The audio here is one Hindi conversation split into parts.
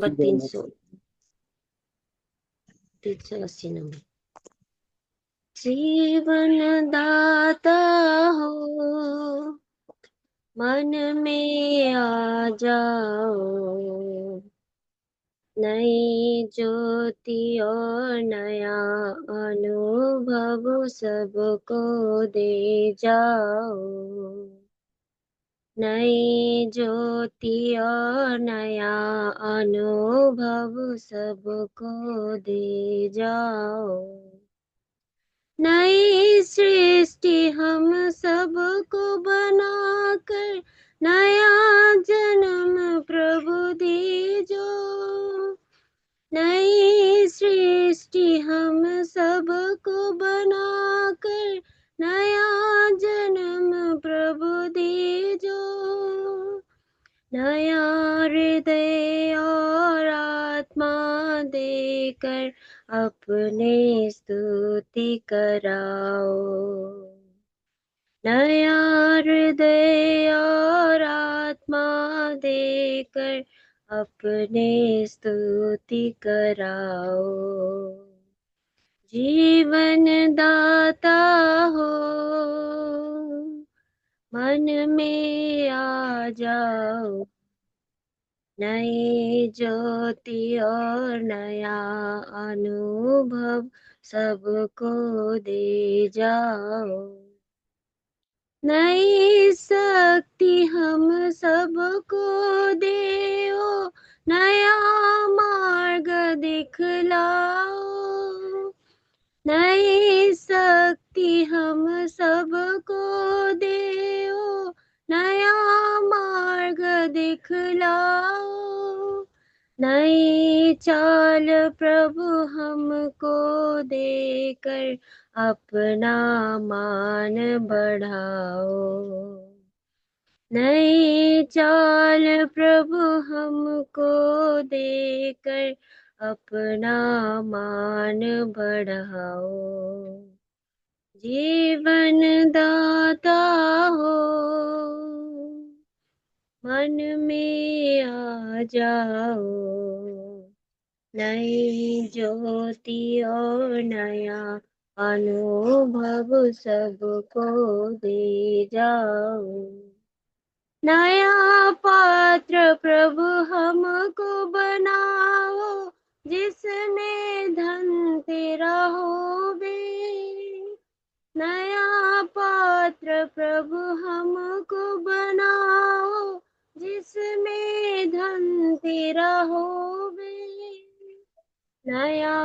300 380 नंबर। जीवन दाता हो, मन में आ जाओ, नई ज्योति और नया अनुभव सबको दे जाओ, नई ज्योति और नया अनुभव सबको दे जाओ, नई सृष्टि हम सबको बनाकर नया जन्म प्रभु दीजो, नई सृष्टि हम सबको बनाकर नया जन्म प्रभु दीजो, नया हृदय और आत्मा देकर अपने स्तुति कराओ, नया हृदय और आत्मा देकर अपने स्तुति कराओ, जीवन दाता हो, मन में आ जाओ, नई ज्योति और नया अनुभव सबको दे जाओ, नई शक्ति हम सबको देओ, नया मार्ग दिखलाओ, नई शक्ति हम सबको देओ, नया मार्ग दिखलाओ, नई चाल प्रभु हमको देकर अपना मान बढ़ाओ, नई चाल प्रभु हमको देकर अपना मान बढ़ाओ, जीवन दाता हो, मन में आ जाओ, नई ज्योति और नया अनुभव सबको दे जाओ, नया पात्र प्रभु हमको बनाओ, जिसमें धन तेरा होवे, नया पात्र प्रभु हमको बनाओ, जिसमें धन तेरा होवे, नया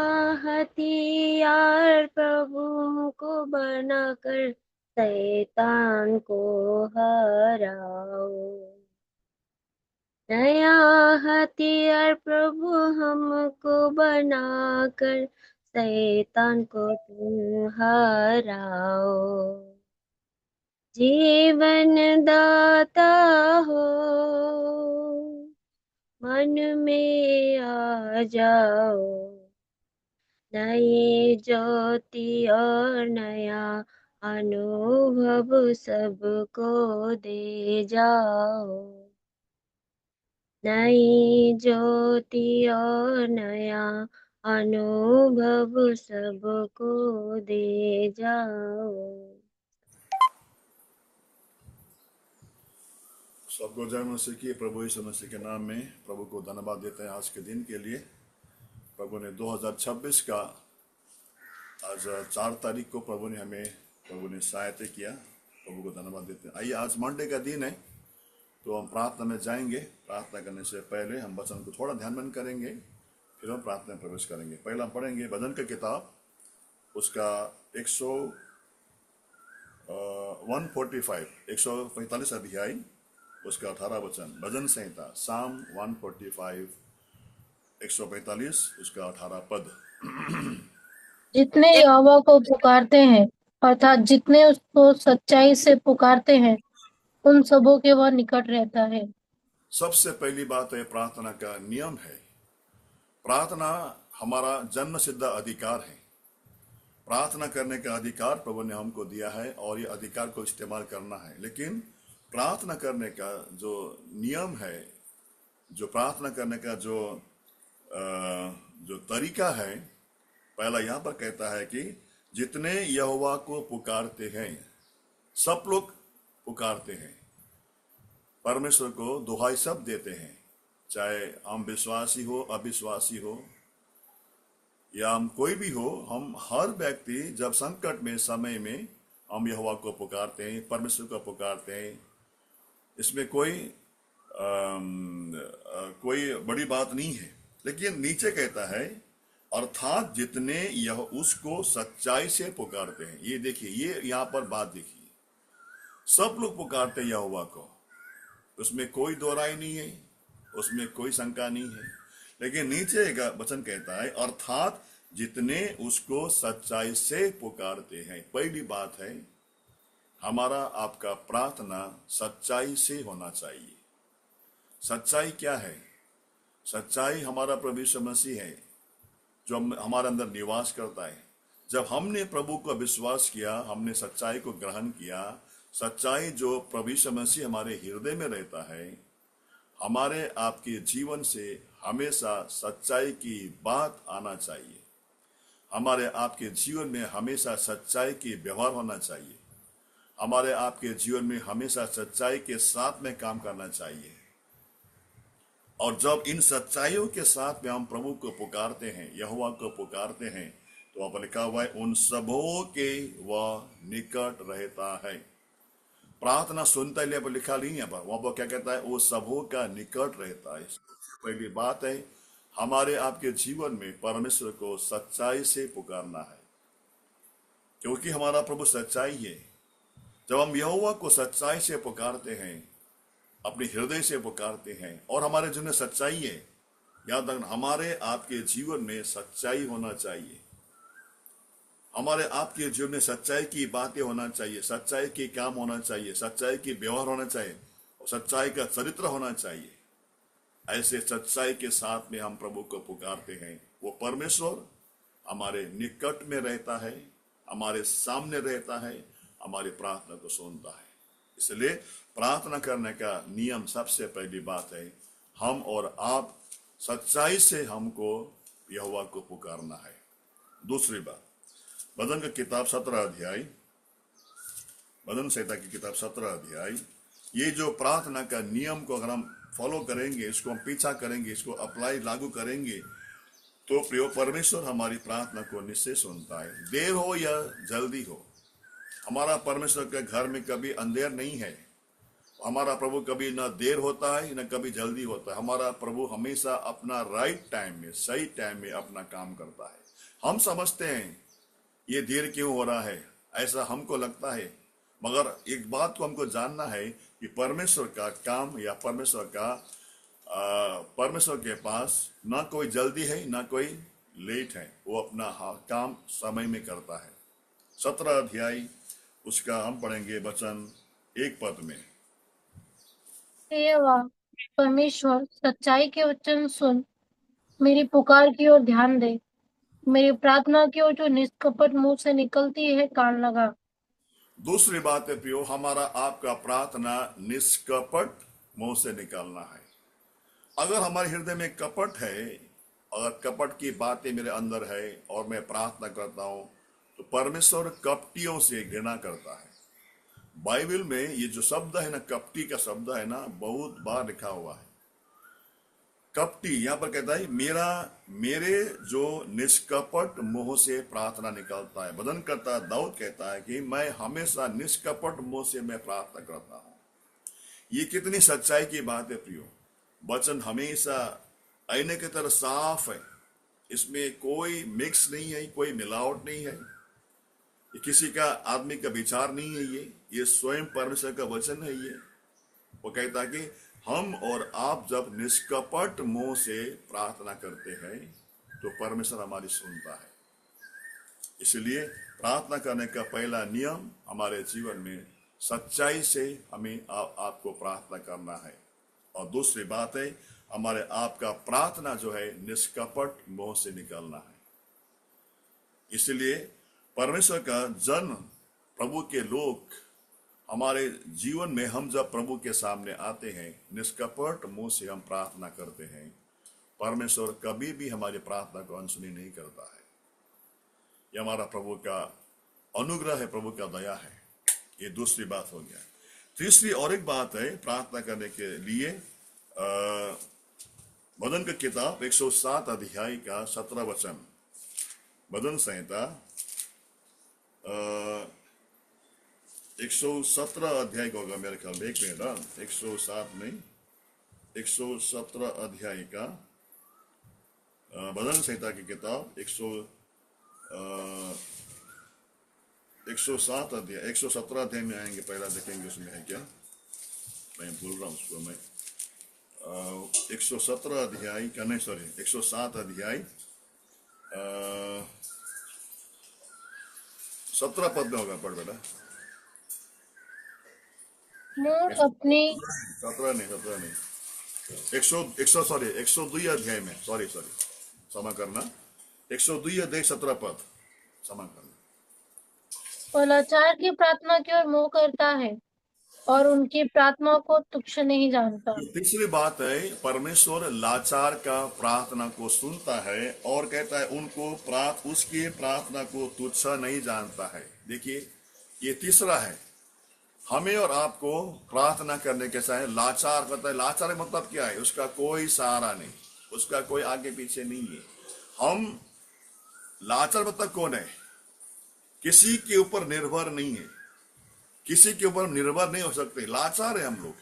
हथियार प्रभु को बनाकर शैतान को हराओ, नया हथियार प्रभु हमको बनाकर शैतान को तुम हराओ, जीवन दाता हो, मन में आ जाओ, नई ज्योति और नया अनुभव सबको दे जाओ, नई ज्योति और नया अनुभव सबको दे जाओ। सबको जय मसीह की प्रभु यीशु मसीह के नाम में प्रभु को धन्यवाद देते हैं आज के दिन के लिए। प्रभु ने 2026 का आज 4 तारीख को प्रभु ने सहायता किया। प्रभु को धन्यवाद देते हैं। आइए आज मंडे का दिन है तो हम प्रार्थना में जाएंगे। प्रार्थना करने से पहले हम वचन को थोड़ा ध्यान करेंगे, फिर हम प्रार्थना में प्रवेश करेंगे। पहले हम पढ़ेंगे भजन की किताब, उसका 145 अध्याय, उसका 18 वचन। भजन संहिता साम 145 145 उसका 18 पद। जितने यहोवा को पुकारते हैं अर्थात जितने उसको सच्चाई से पुकारते हैं उन सबों के वह निकट रहता है। सबसे पहली बात है प्रार्थना का नियम है। प्रार्थना हमारा जन्म सिद्ध अधिकार है। प्रार्थना करने का अधिकार प्रभु ने हमको दिया है और ये अधिकार को इस्तेमाल करना है। लेकिन प्रार्थना करने का जो नियम है, जो प्रार्थना करने का जो जो तरीका है, पहला यहां पर कहता है कि जितने यहोवा को पुकारते हैं, सब लोग पुकारते हैं, परमेश्वर को दुहाई सब देते हैं, चाहे हम विश्वासी हो अविश्वासी हो या हम कोई भी हो, हम हर व्यक्ति जब संकट में समय में हम यहोवा को पुकारते हैं, परमेश्वर को पुकारते हैं। इसमें कोई बड़ी बात नहीं है। लेकिन नीचे कहता है अर्थात जितने यह उसको सच्चाई से पुकारते हैं। ये देखिए, ये यहाँ पर बात देखिए, सब लोग पुकारते हैं यहोवा को, उसमें कोई दो राय नहीं है, उसमें कोई शंका नहीं है। लेकिन नीचे का वचन कहता है अर्थात जितने उसको सच्चाई से पुकारते हैं। पहली बात है, हमारा आपका प्रार्थना सच्चाई से होना चाहिए। सच्चाई क्या है? सच्चाई हमारा प्रभु यीशु मसीह है, जो हमारे अंदर निवास करता है। जब हमने प्रभु को विश्वास किया, हमने सच्चाई को ग्रहण किया, सच्चाई जो प्रभु यीशु मसीह हमारे हृदय में रहता है, हमारे आपके जीवन से हमेशा सच्चाई की बात आना चाहिए। हमारे आपके जीवन में हमेशा सच्चाई की व्यवहार होना चाहिए। हमारे आपके जीवन में हमेशा सच्चाई के साथ में काम करना चाहिए। और जब इन सच्चाइयों के साथ में हम प्रभु को पुकारते हैं, यहोवा को पुकारते हैं, तो वहां पर लिखा हुआ है उन सबों के वह निकट रहता है। प्रार्थना सुनता है, पर लिखा नहीं है, वहां पर क्या कहता है? वो सबों का निकट रहता है। पहली बात है, हमारे आपके जीवन में परमेश्वर को सच्चाई से पुकारना है, क्योंकि हमारा प्रभु सच्चाई है। जब हम यहोवा को सच्चाई से पुकारते हैं, अपने हृदय से पुकारते हैं, और हमारे जीवन में सच्चाई है, याद रखना, हमारे आपके जीवन में सच्चाई होना चाहिए। हमारे आपके जीवन में सच्चाई की बातें होना चाहिए, सच्चाई के काम होना चाहिए, सच्चाई की व्यवहार होना चाहिए, और सच्चाई का चरित्र होना चाहिए। ऐसे सच्चाई के साथ में हम प्रभु को पुकारते हैं। वो परमेश्वर हमारे निकट में रहता है, हमारे सामने रहता है, हमारी प्रार्थना को सुनता है। इसलिए प्रार्थना करने का नियम, सबसे पहली बात है, हम और आप सच्चाई से हमको यहोवा को पुकारना है। दूसरी बात, भजन की किताब 17 अध्याय, भजन संहिता की किताब 17 अध्याय, ये जो प्रार्थना का नियम को अगर हम फॉलो करेंगे, इसको हम पीछा करेंगे, इसको अप्लाई लागू करेंगे, तो प्रियो परमेश्वर हमारी प्रार्थना को निश्चय सुनता है। देर हो या जल्दी हो, हमारा परमेश्वर के घर में कभी अंधेर नहीं है। हमारा प्रभु कभी ना देर होता है, ना कभी जल्दी होता है। हमारा प्रभु हमेशा अपना राइट टाइम में, सही टाइम में अपना काम करता है। हम समझते हैं ये देर क्यों हो रहा है, ऐसा हमको लगता है, मगर एक बात को हमको जानना है कि परमेश्वर का काम या परमेश्वर के पास ना कोई जल्दी है, ना कोई लेट है। वो अपना काम समय में करता है। 17 अध्याय उसका हम पढ़ेंगे वचन 1 पद में। यहोवा परमेश्वर, सच्चाई के वचन सुन, मेरी पुकार की ओर ध्यान दे, मेरी प्रार्थना की ओर जो निष्कपट मुंह से निकलती है कान लगा। दूसरी बात है प्रियो, हमारा आपका प्रार्थना निष्कपट मुंह से निकालना है। अगर हमारे हृदय में कपट है, अगर कपट की बातें मेरे अंदर है और मैं प्रार्थना करता हूं, तो परमेश्वर कपटियों से घृणा करता है। बाइबल में ये जो शब्द है ना, कपटी का शब्द है ना, बहुत बार लिखा हुआ है। कपटी यहां पर कहता है मेरे जो निष्कपट मुंह से प्रार्थना निकलता है। भजन करता दाऊद कहता है कि मैं हमेशा निष्कपट मुंह से मैं प्रार्थना करता हूं। ये कितनी सच्चाई की बात है प्रियो। वचन हमेशा आईने की तरह साफ है, इसमें कोई मिक्स नहीं है, कोई मिलावट नहीं है, ये किसी का आदमी का विचार नहीं है। ये स्वयं परमेश्वर का वचन है। ये वो कहता है कि हम और आप जब निष्कपट मुंह से प्रार्थना करते हैं, तो परमेश्वर हमारी सुनता है। इसलिए प्रार्थना करने का पहला नियम हमारे जीवन में सच्चाई से हमें आपको प्रार्थना करना है। और दूसरी बात है, हमारे आपका प्रार्थना जो है निष्कपट मुंह से निकलना है। इसलिए परमेश्वर का जन, प्रभु के लोग, हमारे जीवन में हम जब प्रभु के सामने आते हैं, निष्कपट मुंह से हम प्रार्थना करते हैं, परमेश्वर कभी भी हमारी प्रार्थना को अनसुनी नहीं करता है। यह हमारा प्रभु का अनुग्रह है, प्रभु का दया है। ये दूसरी बात हो गया। तीसरी और एक बात है प्रार्थना करने के लिए, भजन की किताब 107 अध्याय का 17 वचन, भजन संहिता 117 अध्याय का होगा मेरे ख्याल में, एक मिनट, 107 नहीं, 117 अध्याय का भजन संहिता की किताब 107 अध्याय, 117 अध्याय में आएंगे, पहला देखेंगे उसमें है क्या, मैं भूल रहा हूँ उसको मैं। 117 अध्याय का नहीं, सॉरी 107 अध्याय 17 पद में होगा, पढ़ बेटा। मोर अपनी 17 नहीं, 102 अध्याय में, सॉरी क्षमा करना, 102 अध्याय 17 पद, क्षमा करना। और लाचार की प्रार्थना की ओर मुंह करता है और उनकी प्रार्थना को तुच्छ नहीं जानता। तीसरी बात है, परमेश्वर लाचार का प्रार्थना को सुनता है और कहता है उनको उसकी प्रार्थना को तुच्छ नहीं जानता है। देखिए ये तीसरा है, हमें और आपको प्रार्थना करने के समय लाचार करता है। लाचार मतलब क्या है? उसका कोई सहारा नहीं, उसका कोई आगे पीछे नहीं है। हम लाचार मतलब कौन है? किसी के ऊपर निर्भर नहीं है, किसी के ऊपर निर्भर नहीं हो सकते, लाचार है हम लोग।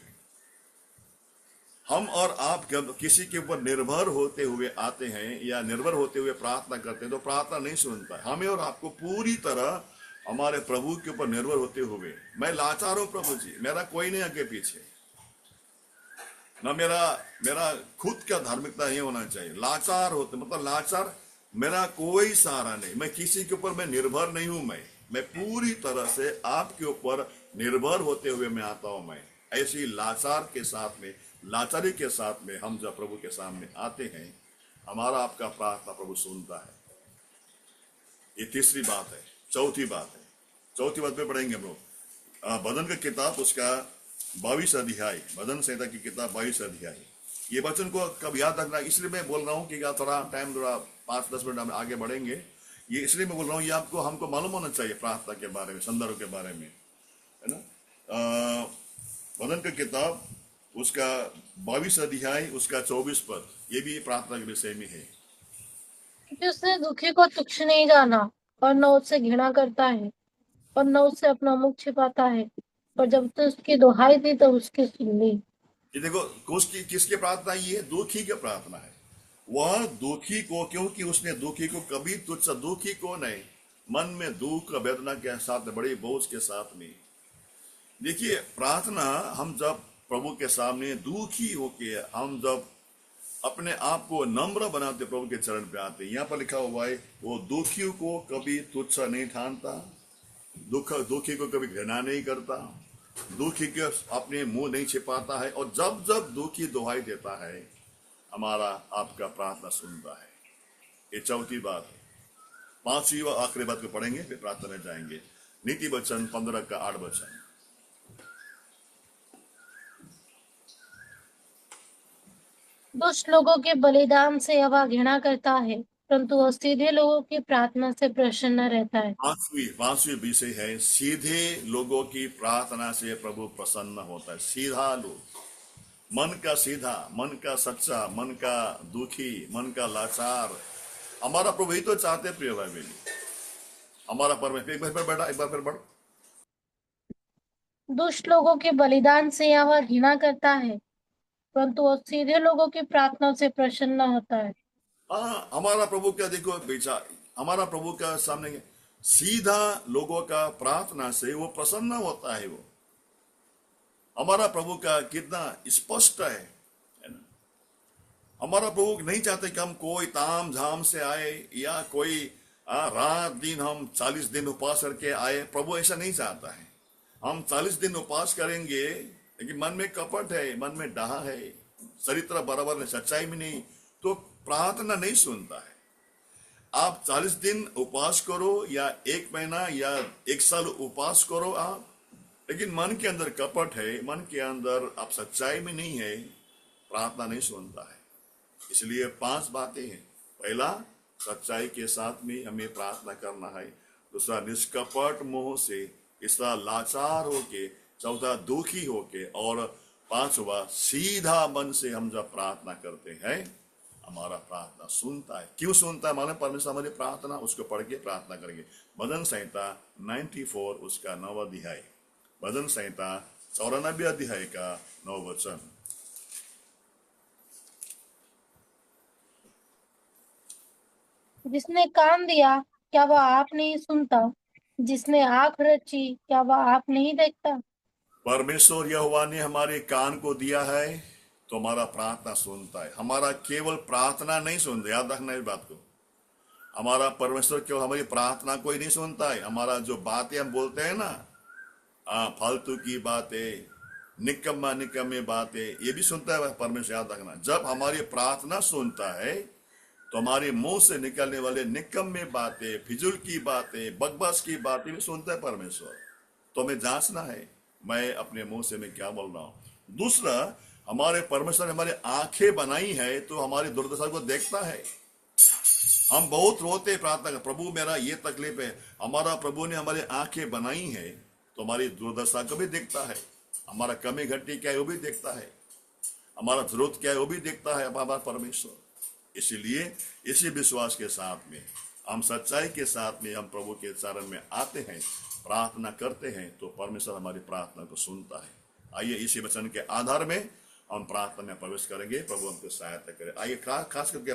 हम और आप जब किसी के ऊपर निर्भर होते हुए आते हैं या निर्भर होते हुए प्रार्थना करते हैं तो प्रार्थना नहीं सुनता है। हमें और आपको पूरी तरह हमारे प्रभु के ऊपर निर्भर होते हुए, मैं लाचार हूं प्रभु जी, मेरा कोई नहीं आगे पीछे, ना मेरा खुद का धार्मिकता नहीं होना चाहिए। लाचार होते मतलब लाचार, मेरा कोई सहारा नहीं, मैं किसी के ऊपर मैं निर्भर नहीं हूं, मैं पूरी तरह से आपके ऊपर निर्भर होते हुए मैं आता हूं। मैं ऐसी लाचार के साथ में, लाचारी के साथ में हम जब प्रभु के सामने आते हैं, हमारा आपका प्रार्थना प्रभु सुनता है। ये तीसरी बात है। चौथी बात पे पढ़ेंगे हम लोग भजन की किताब उसका 22 अध्याय, भजन संहिता की किताब 22 अध्याय। ये वचन को कब याद रखना, इसलिए मैं बोल रहा हूँ कि थोड़ा टाइम, थोड़ा 5-10 मिनट हम आगे बढ़ेंगे। ये इसलिए मैं बोल रहा हूँ, ये आपको हमको मालूम होना चाहिए प्रार्थना के बारे में, संदर्भ के बारे में, है ना। भजन की किताब उसका 22 अध्याय उसका 24 पद, ये भी प्रार्थना के विषय में है। क्योंकि उसने दुखी को तुच्छ नहीं जाना और न उससे घृणा करता है और न उससे अपना मुख छिपाता है, पर जब तो उसकी दुहाई दी तो उसकी सुन ली। ये देखो किसकी प्रार्थना, ये दुखी की प्रार्थना है। वह दुखी को, क्योंकि उसने दुखी को कभी तुच्छ, दुखी को नहीं, मन में दुख वेदना के साथ, बड़ी बोझ के साथ में। देखिए प्रार्थना, हम जब प्रभु के सामने दुखी होके, हम जब अपने आप को नम्र बनाते प्रभु के चरण पे आते, यहाँ पर लिखा हुआ है वो दुखियों को कभी तुच्छ नहीं ठानता, दुखी को कभी घृणा नहीं करता, दुखी के अपने मुंह नहीं छिपाता है, और जब जब दुखी दुहाई देता है हमारा आपका प्रार्थना सुनता है। ये चौथी बात है। पांचवी व आखिरी बात को पढ़ेंगे, फिर प्रार्थना में जाएंगे। नीति वचन 15 का 8 वचन। दुष्ट लोगों के बलिदान से यहोवा घृणा करता है, परंतु वह सीधे लोगों की प्रार्थना से प्रसन्न रहता है। पांचवी विषय है, सीधे लोगों की प्रार्थना से प्रभु प्रसन्न होता है। सीधा लोग, मन का सीधा, मन का सच्चा, मन का दुखी, मन का लाचार, हमारा प्रभु ही तो चाहते प्रिय भाई बहनी, हमारा परमेश्वर। एक बार बैठा, एक बार फिर बढ़। दुष्ट लोगों के बलिदान से यहोवा घृणा करता है, परंतु वह सीधे लोगों की प्रार्थना से प्रसन्न होता है। हाँ, हमारा प्रभु का देखो विचार, हमारा प्रभु का सामने सीधा लोगों का प्रार्थना से वो प्रसन्न होता है। वो हमारा प्रभु का कितना स्पष्ट है ना। हमारा प्रभु नहीं चाहते कि हम कोई ताम झाम से आए या कोई रात दिन हम 40 दिन उपवास करके आए। प्रभु ऐसा नहीं चाहता है। हम 40 दिन उपवास करेंगे लेकिन मन में कपट है, मन में डाह है, चरित्र बराबर है, सच्चाई में नहीं, तो प्रार्थना नहीं सुनता है। आप 40 दिन उपवास करो या 1 महीना या 1 साल उपवास करो आप, लेकिन मन के अंदर कपट है, मन के अंदर आप सच्चाई में नहीं है, प्रार्थना नहीं सुनता है। इसलिए 5 बातें हैं। पहला, सच्चाई के साथ में हमें प्रार्थना करना है। दूसरा, निष्कपट मोह से। तीसरा, लाचार होके। चौथा, दुखी होके। और 5वां, सीधा मन से हम जब प्रार्थना करते हैं हमारा प्रार्थना सुनता है। क्यों सुनता है? माने परमेश्वर हमारी प्रार्थना, उसको पढ़ के प्रार्थना करेंगे। भजन संहिता 94 उसका 9वां अध्याय। भजन संहिता 94 अध्याय का 9 वचन। जिसने कान दिया क्या वह आप नहीं सुनता? जिसने आंख रची क्या वह आप नहीं देखता? परमेश्वर यहोवा ने हमारे कान को दिया है तो हमारा प्रार्थना सुनता है। हमारा केवल प्रार्थना नहीं सुनता, याद रखना इस बात को। हमारा परमेश्वर केवल हमारी प्रार्थना को ही नहीं सुनता है, हमारा जो बातें हम बोलते हैं ना, फालतू की बातें, निकम्मे बातें, ये भी सुनता है परमेश्वर, याद रखना। जब हमारी प्रार्थना सुनता है तो हमारे मुंह से निकलने वाले निकम्मे बातें, फिजूल की बातें, बकवास की बातें भी सुनता है परमेश्वर। तो हमें जांचना है मैं अपने मुंह से मैं क्या बोल रहा हूं। दूसरा, हमारे परमेश्वर ने हमारी आंखें बनाई है तो हमारी दुर्दशा को देखता है। हम बहुत रोते प्रार्थना कर, प्रभु मेरा ये तकलीफ है। हमारा प्रभु ने हमारी आंखें बनाई है तो हमारी दुर्दशा को भी देखता है। हमारा कमी घटी क्या है वो भी देखता है। हमारा जरूरत क्या है वो भी देखता है हमारा परमेश्वर। इसीलिए इसी विश्वास के साथ में हम सच्चाई के साथ में हम प्रभु के चरण में आते हैं, प्रार्थना करते हैं तो परमेश्वर हमारी प्रार्थना को सुनता है। आइए इसी वचन के आधार में हम प्रार्थना में प्रवेश करेंगे। प्रभु हमको सहायता करे। आइए खास करके